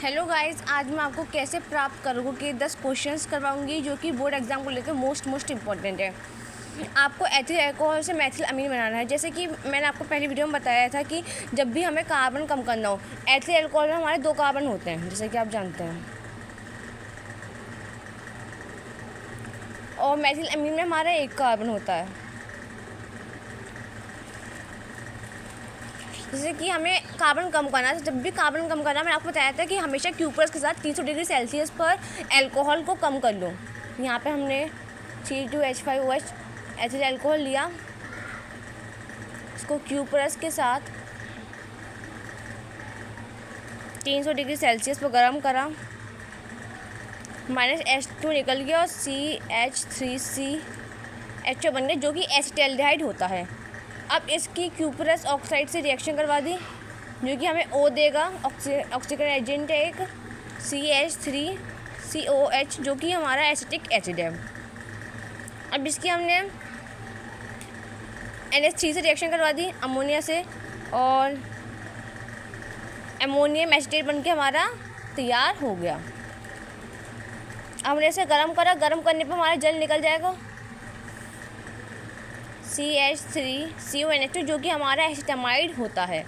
Hello guys, आज मैं आपको कैसे प्राप्त करूँगी कि 10 क्वेश्चंस करवाऊंगी जो कि बोर्ड एग्जाम को लेकर मोस्ट इम्पॉर्टेंट है। आपको एथिल अल्कोहल से मेथिल अमीन बनाना है। जैसे कि मैंने आपको पहली वीडियो में बताया था कि जब भी हमें कार्बन कम करना हो, एथिल अल्कोहल में हमारे 2 कार्बन होते हैं, जैसे कि आप जानते हैं, और मेथिल अमीन में हमारा 1 कार्बन होता है। जैसे कि हमें कार्बन कम करना है, जब भी कार्बन कम करना है, मैंने आपको बताया था कि हमेशा क्यूपर्स के साथ 300 डिग्री सेल्सियस पर अल्कोहल को कम कर लो। यहाँ पे हमने C2H5OH एथिल अल्कोहल लिया, इसको क्यूपर्स के साथ 300 डिग्री सेल्सियस पर गर्म करा, -H2 निकल गया और CH3CHO बन गया, जो कि एसिटाल्डिहाइड होता है। अब इसकी क्यूपरस ऑक्साइड से रिएक्शन करवा दी, जो कि हमें O देगा, ऑक्सीकरण एजेंट है एक, CH3COH, जो कि हमारा एसिटिक एसिड है। अब इसकी हमने NH3 से रिएक्शन करवा दी अमोनिया से, और अमोनियम एसिटेट बन के हमारा तैयार हो गया। हमने इसे गर्म करा, गर्म करने पर हमारा जल निकल जाएगा, CH3CONH2, जो कि हमारा एसिटामाइड होता है।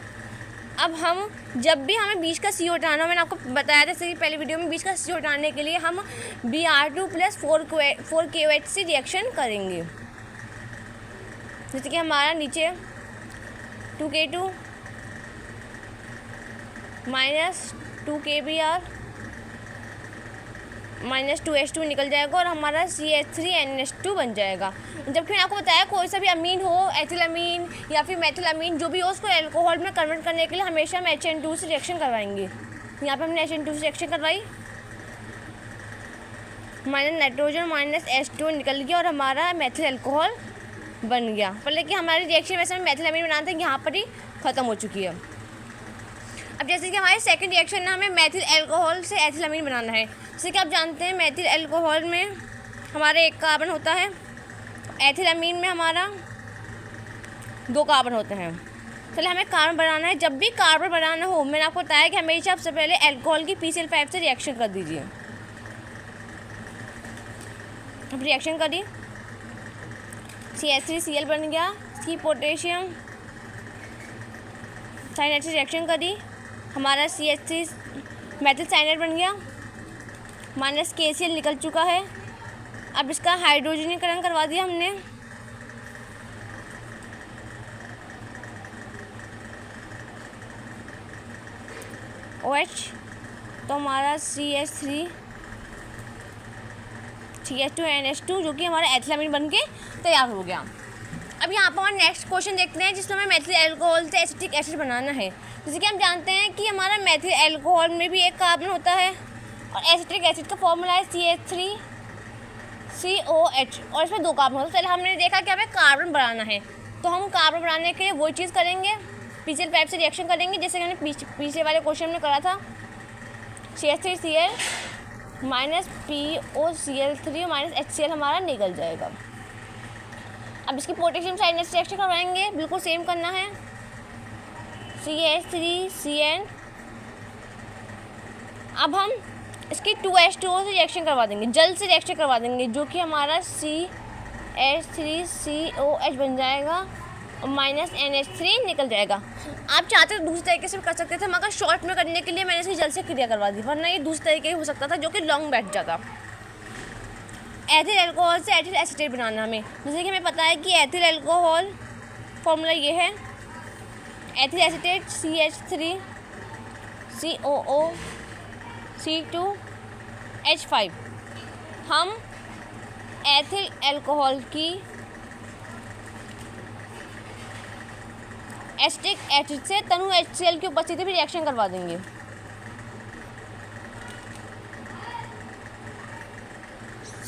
अब हम जब भी हमें बीच का CO हटाना, मैंने आपको बताया था जैसे कि पहले वीडियो में, बीच का CO हटाने के लिए हम Br2 + 4KOH से रिएक्शन करेंगे। जैसे कि हमारा नीचे 2K2 -2KBr -2H2 निकल जाएगा और हमारा CH3NH2 बन जाएगा। जबकि मैंने आपको बताया कोई सा भी अमीन हो, एथिल अमीन या फिर मेथिल अमीन, जो भी हो, उसको अल्कोहल में कन्वर्ट करने के लिए हमेशा हम HN2 से रिएक्शन करवाएंगे। यहाँ पे हमने HN2 से रिएक्शन करवाई, नाइट्रोजन -H2 निकल गया और हमारा मेथिल अल्कोहल बन गया। मतलब कि हमारी रिएक्शन वैसे हम मेथिल अमीन बनाते हैं, यहाँ पर ही ख़त्म हो चुकी है। अब जैसे कि हमारे सेकंड रिएक्शन में हमें मेथिल अल्कोहल से एथिल अमीन बनाना है। जैसे कि आप जानते हैं मेथिल अल्कोहल में हमारा 1 कार्बन होता है, एथिल अमीन में हमारा 2 कार्बन होते हैं। चलिए हमें कार्बन बनाना है। जब भी कार्बन बनाना हो, मैंने आपको बताया कि हमेशा सबसे पहले अल्कोहल की PCl5 से रिएक्शन कर दीजिए। अब रिएक्शन करी, CH3Cl बन गया, इसकी पोटेशियम साइनाइड से रिएक्शन करी, हमारा CH3 मेथिल साइनाइड बन गया, -KCl निकल चुका है। अब इसका हाइड्रोजनीकरण करवा दिया हमने, OH, तो हमारा CH2NH2, जो कि हमारा एथिल अमीन बन के तैयार हो गया। अब यहाँ पर हमारा नेक्स्ट क्वेश्चन देखते हैं, जिसमें हमें मेथिल अल्कोहल से एसिटिक एसिड बनाना है। जैसे कि हम जानते हैं कि हमारा मेथिल अल्कोहल में भी 1 कार्बन होता है और एसिटिक एसिड का फॉर्मूला है CH3COH, और इसमें 2 कार्बन होते हैं। चलिए हमने देखा कि हमें कार्बन बनाना है, तो हम कार्बन बनाने के लिए वही चीज़ करेंगे, PCl5 से रिएक्शन करेंगे, जैसे कि हमने पिछले वाले क्वेश्चन में करा था। CH3Cl -POCl3 -HCl हमारा निकल जाएगा। अब इसकी पोटेशियम साइनाइड से रिएक्शन करवाएंगे, बिल्कुल सेम करना है, CH3CN। अब हम इसकी 2H2O से रिएक्शन करवा देंगे, जल से रिएक्शन करवा देंगे, जो कि हमारा CH3COH बन जाएगा और -NH3 निकल जाएगा। आप चाहते तो दूसरे तरीके से भी कर सकते थे, मगर शॉर्ट में करने के लिए मैंने इसकी जल से क्रिया करवा दी, वरना ये दूसरे तरीके हो सकता था, जो कि लॉन्ग बैठ जाता। एथिल अल्कोहल से एथिल एसिटेट बनाना हमें, जैसे कि हमें पता है कि एथिल अल्कोहल फॉर्मूला ये है, एथिल एसिटेट CH3COO(C2H5). हम एथिल अल्कोहल की एसिटिक एसिड से तनु HCl की उपस्थिति में रिएक्शन करवा देंगे।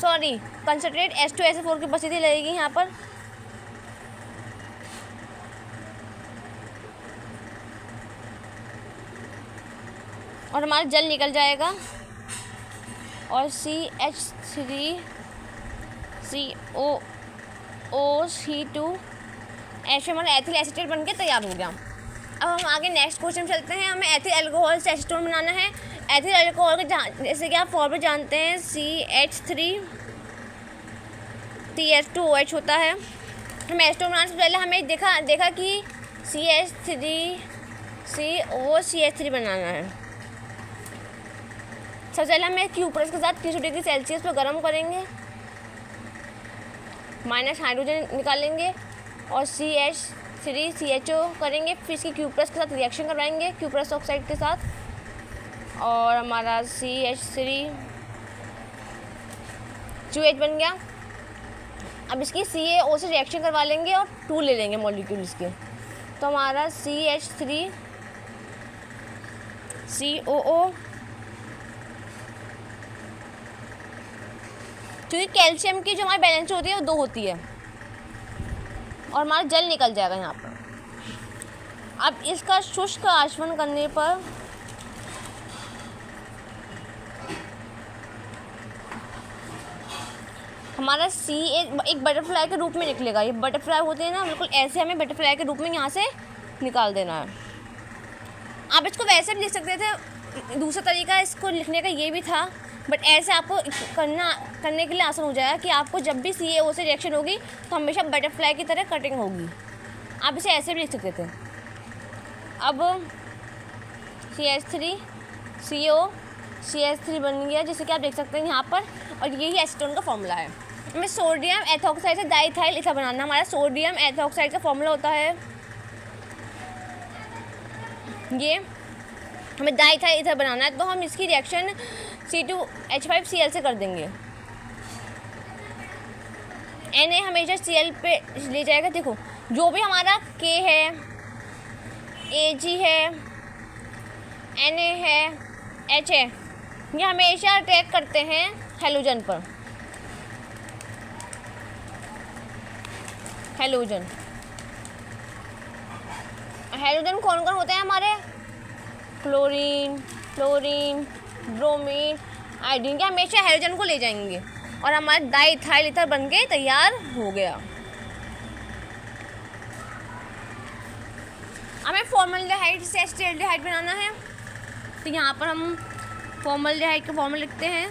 सॉरी, कंसंट्रेट H2SO4 की उपस्थिति लगेगी यहाँ पर, और हमारा जल निकल जाएगा और CH3COOC2H हमारा एथिल एसिटेट बन के तैयार हो गया। अब हम आगे नेक्स्ट क्वेश्चन चलते हैं। हमें एथिल अल्कोहल से एसीटोन बनाना है। एथिल अल्कोहल के जैसे कि आप फॉर्मूला जानते हैं CH3CH2OH होता है। हम एस्टोन बनाने से पहले हमें देखा कि CH3 बनाना है। सबसे पहले हमें क्यूप्रस के साथ 300 डिग्री सेल्सियस पर गर्म करेंगे, माइनस हाइड्रोजन निकालेंगे और CH3CHO करेंगे। फिर इसकी क्यूप्रस के साथ रिएक्शन करवाएंगे क्यूप्रस ऑक्साइड के साथ, और हमारा CH3COH बन गया। अब इसकी CaO से रिएक्शन करवा लेंगे और 2 ले लेंगे मॉलिक्यूल इसके, तो हमारा CH3COO। क्योंकि कैल्शियम की जो हमारी बैलेंस होती है वो 2 होती है और हमारा जल निकल जाएगा यहाँ पर। अब इसका शुष्क आचमन करने पर हमारा एक बटरफ्लाई के रूप में निकलेगा। ये बटरफ्लाई होते हैं ना, बिल्कुल ऐसे हमें बटरफ्लाई के रूप में यहाँ से निकाल देना है। आप इसको वैसे भी लिख सकते थे, दूसरा तरीका इसको लिखने का ये भी था, बट ऐसे आपको करने के लिए आसान हो जाएगा कि आपको जब भी CaO से रिएक्शन होगी तो हमेशा बटरफ्लाई की तरह कटिंग होगी। आप इसे ऐसे भी लिख सकते थे। अब CH3 बन गया, जैसे कि आप देख सकते हैं यहाँ पर, और यही एसीटोन का फॉर्मूला है। हमें सोडियम एथॉक्साइड से डाइथाइल ईथर बनाना। हमारा सोडियम एथॉक्साइड का फॉर्मूला होता है ये, हमें डाइथाइल ईथर बनाना है, तो हम इसकी रिएक्शन C2H5Cl से कर देंगे। Na हमेशा Cl पे ले जाएगा। देखो जो भी हमारा K है, Ag है, Na है, H है, ये हमेशा अटैक करते हैं हेलोजन पर। हेलोजन कौन कौन होते हैं हमारे? क्लोरीन, ब्रोमीन, आयोडीन, के हमेशा हेलोजन को ले जाएंगे और हमारा डाइथाइल ईथर बन के तैयार हो गया। हमें फॉर्मल्डिहाइड से एसिटाल्डिहाइड बनाना है, तो यहाँ पर हम फॉर्मल्डिहाइड का फॉर्मूला लिखते हैं।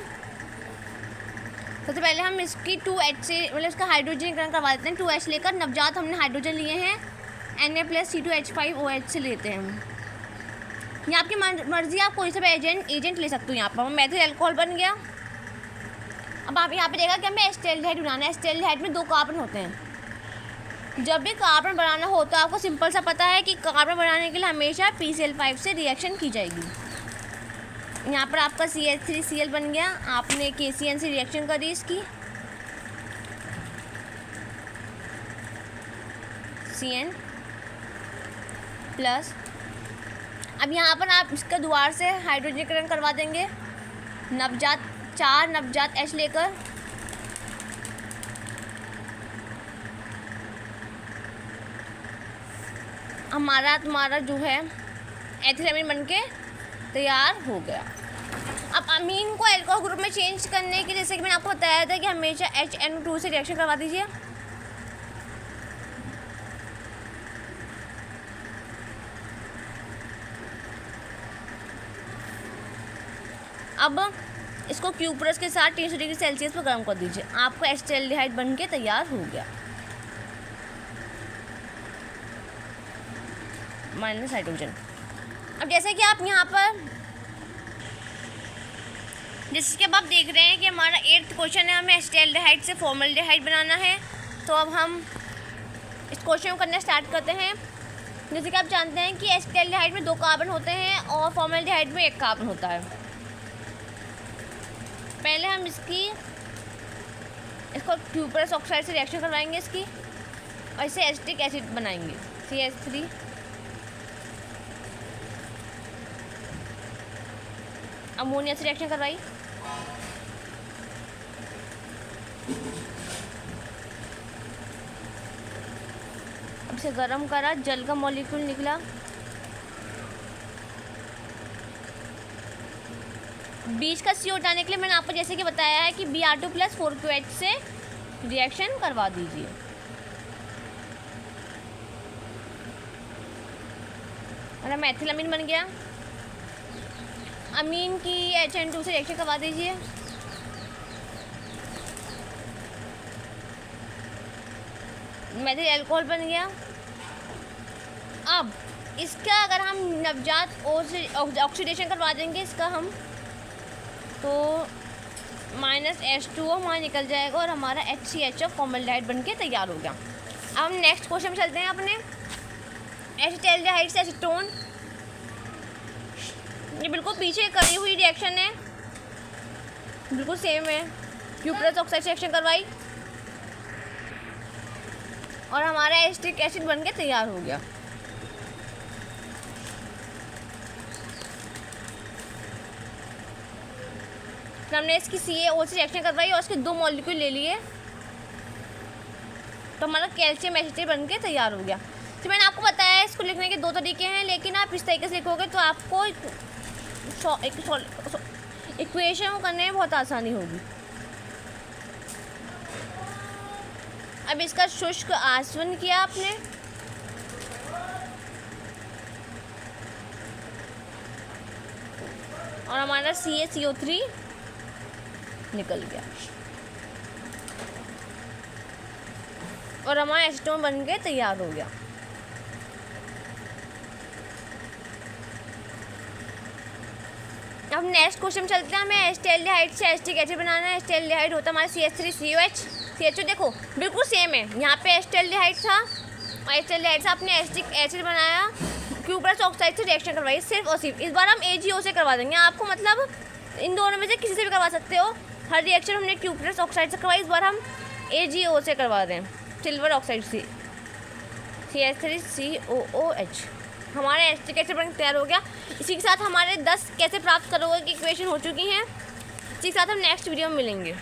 सबसे पहले हम इसकी 2H से, मतलब इसका हाइड्रोजनीकरण करवा देते हैं। 2H लेकर नवजात हमने हाइड्रोजन लिए हैं, Na+C2H5OH से लेते हैं हम। ये आपकी मर्जी, आप कोई सा भी एजेंट ले सकते हो। यहाँ पर मेथिल अल्कोहल बन गया। अब आप यहाँ पे देखा कि हमें एसिटाल्डिहाइड बनाना है। एसिटाल्डिहाइड में 2 कार्बन होते हैं। जब भी कार्बन बनाना हो तो आपको सिंपल सा पता है कि कार्बन बनाने के लिए हमेशा PCl5 से रिएक्शन की जाएगी। यहाँ पर आपका CH3Cl बन गया। आपने KCN से रिएक्शन करी इसकी, CN प्लस। अब यहाँ पर आप इसका दोबारा से हाइड्रोजनीकरण करवा देंगे, चार नवजात H लेकर। तुम्हारा जो है एथिलामीन बन के तैयार हो गया। अब अमीन को एल्कोहल ग्रुप में चेंज करने के लिए, जैसे कि मैंने आपको बताया था कि हमेशा HNO2 से रिएक्शन करवा दीजिए। अब इसको क्यूप्रस के साथ 300 डिग्री सेल्सियस पर गर्म कर दीजिए। आपको एसिटाल्डिहाइड बन के तैयार हो गया, माइनस हाइड्रोजन। अब जैसे कि आप यहाँ पर, जैसे कि अब आप देख रहे हैं कि हमारा 8th क्वेश्चन है, हमें एसिटाल्डिहाइड से फॉर्मल्डिहाइड बनाना है। तो अब हम इस क्वेश्चन को करना स्टार्ट करते हैं। जैसे कि आप जानते हैं कि एसिटाल्डिहाइड में 2 कार्बन होते हैं और फॉर्मल्डिहाइड में 1 कार्बन होता है। पहले हम इसको क्यूप्रस ऑक्साइड से रिएक्शन करवाएंगे इसकी, और इसे एसिटिक एसिड बनाएंगे, CH3। अमोनिया से रिएक्शन करवाई, अब इसे गर्म करा, जल का मॉलिक्यूल निकला। बीच का CO हटाने के लिए मैंने आपको जैसे कि बताया है कि Br2+4QH से रिएक्शन करवा दीजिए। हमारा मेथिलामीन बन गया। अमीन की HN2 से रिएक्शन करवा दीजिए। मेथिल एल्कोहल बन गया। अब इसका अगर हम नवजात ओ से ऑक्सीडेशन करवा देंगे इसका हम, तो -H2O हमारा निकल जाएगा और हमारा HCHO फॉर्मल्डिहाइड बन के तैयार हो गया। अब हम नेक्स्ट क्वेश्चन में चलते हैं अपने। एसिटाल्डिहाइड से एसीटोन, ये बिल्कुल पीछे करी हुई रिएक्शन है, बिल्कुल सेम है। क्यूप्रस ऑक्साइड से रिएक्शन करवाई और हमारा एसिटिक एसिड बन के तैयार हो गया। फिर हमने इसकी CaO से रिएक्शन करवाई और उसके 2 मॉलिक्यूल ले लिए, तो हमारा कैल्शियम एसिटेट बन के तैयार हो गया। तो मैंने आपको बताया इसको लिखने के 2 तरीके हैं, लेकिन आप इस तरीके से लिखोगे तो आपको इक्वेशन करने में बहुत आसानी होगी। अब इसका शुष्क आसवन किया आपने, और हमारा CaCO3 निकल गया और हमारा एसीटोन बन के तैयार हो गया। अब नेक्स्ट क्वेश्चन चलते हैं। हमें एसिटाल्डिहाइड से एसिटिक एसिड बनाना है। एसिटाल्डिहाइड होता है हमारा CH3COH। CHO देखो बिल्कुल सेम है, यहाँ पे एसिटाल्डिहाइड था और एसिटाल्डिहाइड से आपने एसिटिक एसिड बनाया, क्यूप्रस ऑक्साइड से रिएक्शन करवाई, सिर्फ और सिर्फ। इस बार हम AgO से करवा देंगे आपको, मतलब इन दोनों में से किसी से भी करवा सकते हो। हर रिएक्शन हमने क्यूप्रस ऑक्साइड से करवाई, इस बार हम AgO से करवा दें, सिल्वर ऑक्साइड से CH3COOH। हमारा एसिटिक एसिड बन तैयार हो गया। इसी के साथ हमारे 10 कैसे प्राप्त करोगे की इक्वेशन हो चुकी हैं। इसी के साथ हम नेक्स्ट वीडियो में मिलेंगे।